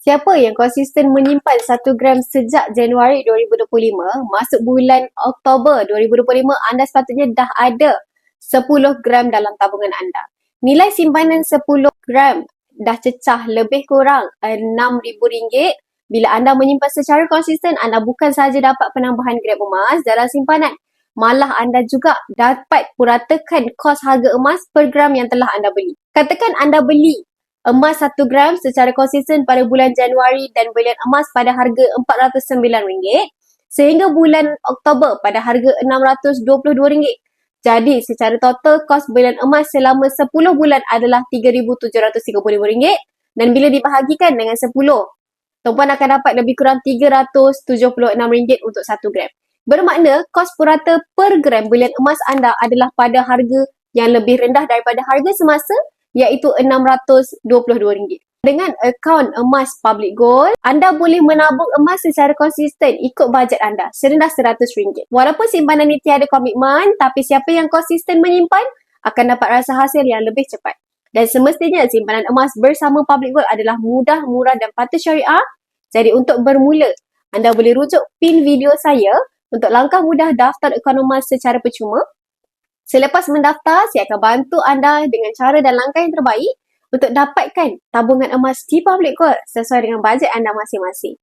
Siapa yang konsisten menyimpan 1 gram sejak Januari 2025, masuk bulan Oktober 2025, anda sepatutnya dah ada 10 gram dalam tabungan anda. Nilai simpanan 10 gram dah cecah lebih kurang RM6,000. Bila anda menyimpan secara konsisten, anda bukan sahaja dapat penambahan gram emas dalam simpanan, malah anda juga dapat puratakan kos harga emas per gram yang telah anda beli. Katakan anda beli emas 1 gram secara konsisten pada bulan Januari dan belian emas pada harga RM409 sehingga bulan Oktober pada harga RM622. Jadi secara total kos belian emas selama 10 bulan adalah RM3,735 dan bila dibahagikan dengan 10, tuan-puan akan dapat lebih kurang RM376 untuk 1 gram. Bermakna kos purata per gram belian emas anda adalah pada harga yang lebih rendah daripada harga semasa, iaitu RM622. Dengan akaun emas Public Gold, anda boleh menabung emas secara konsisten ikut bajet anda serendah RM100. Walaupun simpanan ini tiada komitmen, tapi siapa yang konsisten menyimpan akan dapat rasa hasil yang lebih cepat. Dan semestinya simpanan emas bersama Public Gold adalah mudah, murah dan patuh syariah. Jadi untuk bermula, anda boleh rujuk pin video saya untuk langkah mudah daftar akaun emas secara percuma. Selepas mendaftar, saya akan bantu anda dengan cara dan langkah yang terbaik untuk dapatkan tabungan emas di Public Gold sesuai dengan bajet anda masing-masing.